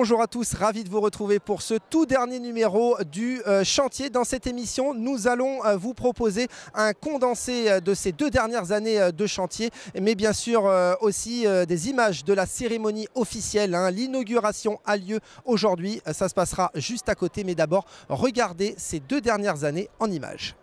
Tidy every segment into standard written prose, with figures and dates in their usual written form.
Bonjour à tous, ravi de vous retrouver pour ce tout dernier numéro du chantier. Dans cette émission, nous allons vous proposer un condensé de ces 2 dernières années de chantier, mais bien sûr aussi des images de la cérémonie officielle. L'inauguration a lieu aujourd'hui, ça se passera juste à côté, mais d'abord, regardez ces 2 dernières années en images.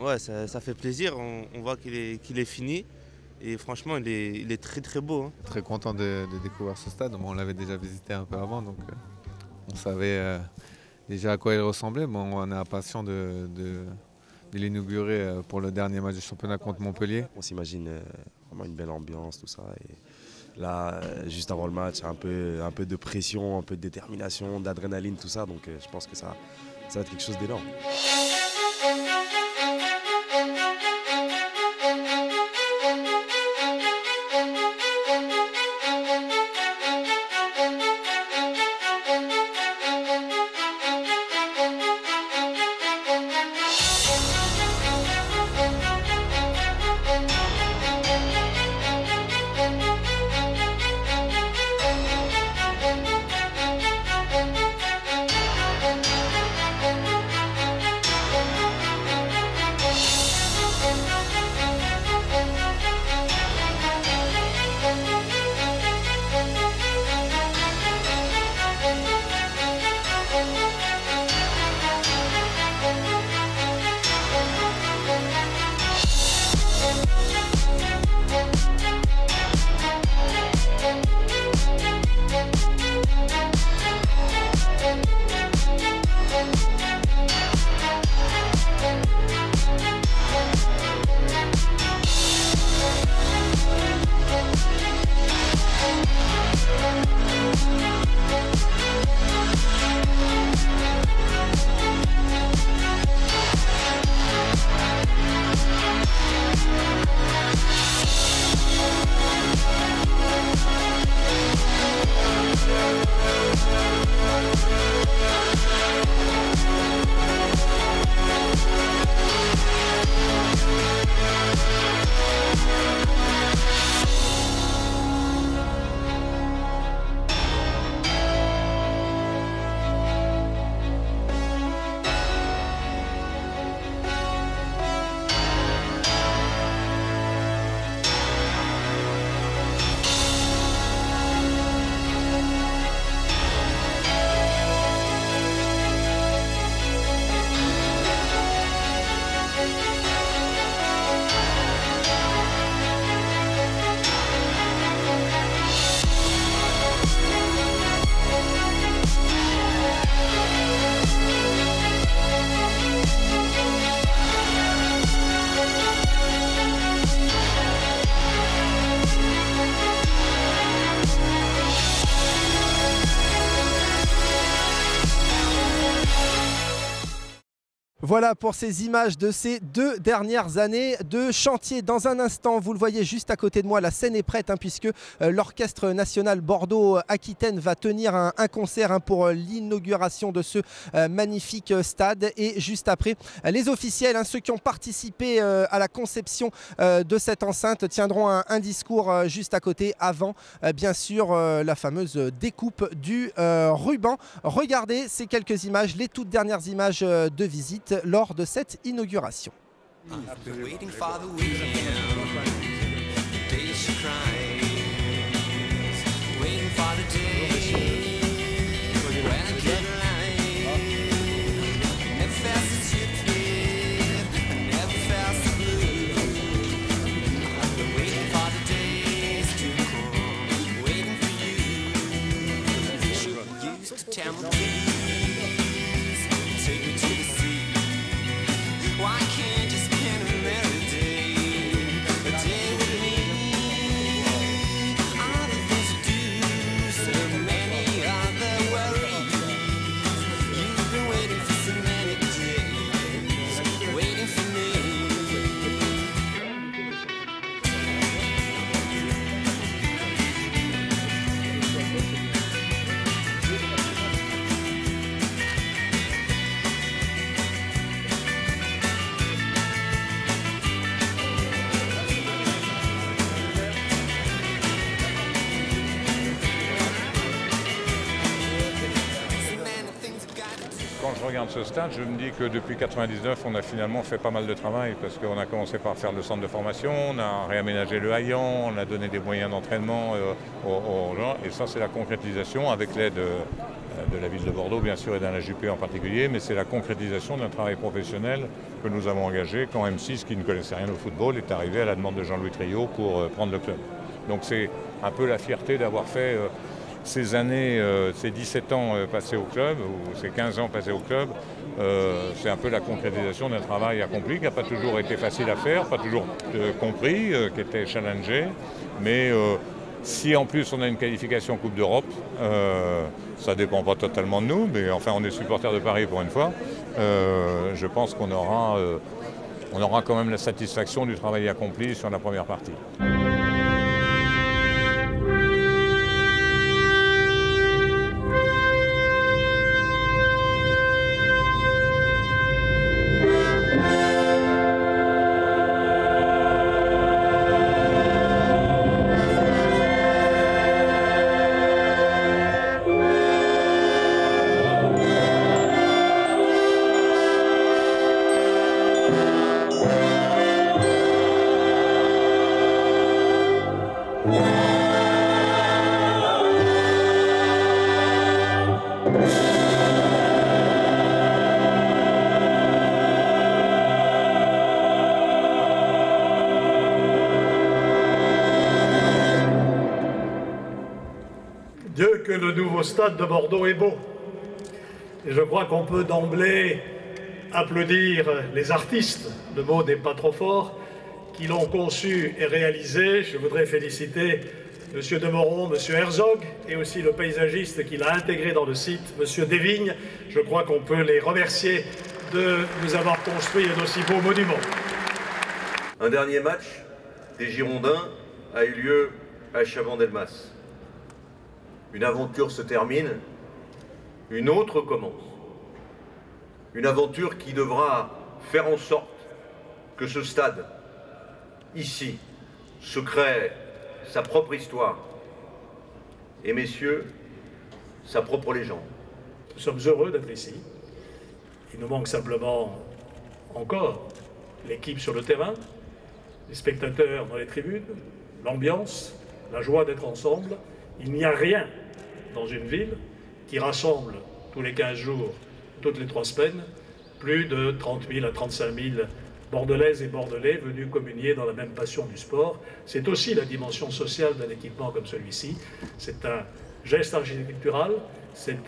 Ouais, ça fait plaisir, on voit qu'il est fini et franchement il est très très beau. Très content de découvrir ce stade, on l'avait déjà visité un peu avant donc on savait déjà à quoi il ressemblait, mais on est impatient de l'inaugurer pour le dernier match du championnat contre Montpellier. On s'imagine vraiment une belle ambiance, tout ça. Et là, juste avant le match, un peu de pression, un peu de détermination, d'adrénaline, tout ça. Donc je pense que ça va être quelque chose d'énorme. Voilà pour ces images de ces 2 dernières années de chantier. Dans un instant, vous le voyez juste à côté de moi, la scène est prête puisque l'Orchestre National Bordeaux-Aquitaine va tenir un concert pour l'inauguration de ce magnifique stade. Et juste après, les officiels, ceux qui ont participé à la conception de cette enceinte, tiendront un discours juste à côté avant, bien sûr, la fameuse découpe du ruban. Regardez ces quelques images, les toutes dernières images de visite lors de cette inauguration. Quand je regarde ce stade, je me dis que depuis 1999, on a finalement fait pas mal de travail parce qu'on a commencé par faire le centre de formation, on a réaménagé le haillan, on a donné des moyens d'entraînement aux gens. Et ça, c'est la concrétisation avec l'aide de la ville de Bordeaux, bien sûr, et d'Alain Juppé en particulier, mais c'est la concrétisation d'un travail professionnel que nous avons engagé quand M6, qui ne connaissait rien au football, est arrivé à la demande de Jean-Louis Triot pour prendre le club. Donc c'est un peu la fierté d'avoir fait ces années, ces 17 ans passés au club, ou ces 15 ans passés au club, c'est un peu la concrétisation d'un travail accompli qui n'a pas toujours été facile à faire, pas toujours compris, qui était challengé, mais si en plus on a une qualification Coupe d'Europe, ça ne dépend pas totalement de nous, mais enfin on est supporters de Paris pour une fois, je pense qu'on aura, on aura quand même la satisfaction du travail accompli sur la première partie. Dieu que le nouveau stade de Bordeaux est beau. Et je crois qu'on peut d'emblée applaudir les artistes, le mot n'est pas trop fort, qui l'ont conçu et réalisé. Je voudrais féliciter M. Demoron, M. Herzog et aussi le paysagiste qui l'a intégré dans le site, M. Desvignes. Je crois qu'on peut les remercier de nous avoir construit un aussi beau monument. Un dernier match des Girondins a eu lieu à Chabandelmas. Une aventure se termine, une autre commence. Une aventure qui devra faire en sorte que ce stade, ici, se crée sa propre histoire et, messieurs, sa propre légende. Nous sommes heureux d'être ici. Il nous manque simplement encore l'équipe sur le terrain, les spectateurs dans les tribunes, l'ambiance, la joie d'être ensemble. Il n'y a rien dans une ville qui rassemble tous les 15 jours, toutes les 3 semaines, plus de 30 000 à 35 000 Bordelaises et Bordelais venus communier dans la même passion du sport. C'est aussi la dimension sociale d'un équipement comme celui-ci. C'est un geste architectural, c'est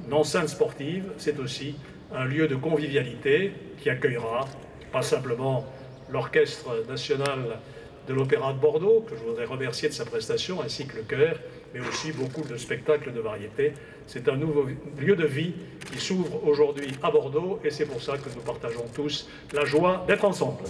une enceinte sportive, c'est aussi un lieu de convivialité qui accueillera pas simplement l'Orchestre national de l'Opéra de Bordeaux, que je voudrais remercier de sa prestation, ainsi que le chœur, mais aussi beaucoup de spectacles de variété. C'est un nouveau lieu de vie qui s'ouvre aujourd'hui à Bordeaux et c'est pour ça que nous partageons tous la joie d'être ensemble.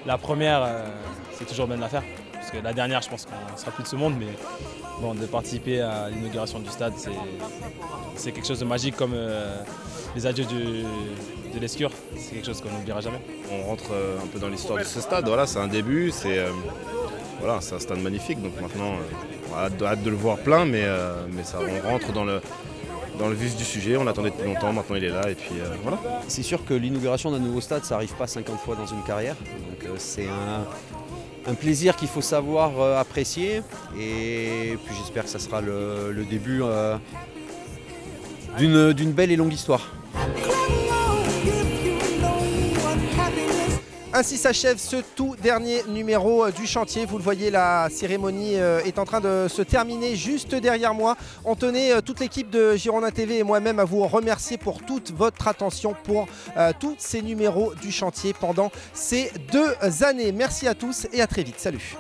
La première, c'est toujours bien de la faire, parce que la dernière, je pense qu'on ne sera plus de ce monde, mais bon, de participer à l'inauguration du stade, c'est quelque chose de magique comme les adieux de l'Escure, c'est quelque chose qu'on n'oubliera jamais. On rentre un peu dans l'histoire de ce stade, voilà, c'est un début, c'est voilà, un stade magnifique, donc maintenant on a hâte de le voir plein, mais ça, on rentre dans le vif du sujet, on l'attendait depuis longtemps, maintenant il est là et puis voilà. C'est sûr que l'inauguration d'un nouveau stade, ça n'arrive pas 50 fois dans une carrière, donc c'est un plaisir qu'il faut savoir apprécier et puis j'espère que ça sera le début d'une belle et longue histoire. Ainsi s'achève ce tout dernier numéro du chantier. Vous le voyez, la cérémonie est en train de se terminer juste derrière moi. On tenait toute l'équipe de Girondins TV et moi-même à vous remercier pour toute votre attention pour tous ces numéros du chantier pendant ces 2 années. Merci à tous et à très vite. Salut.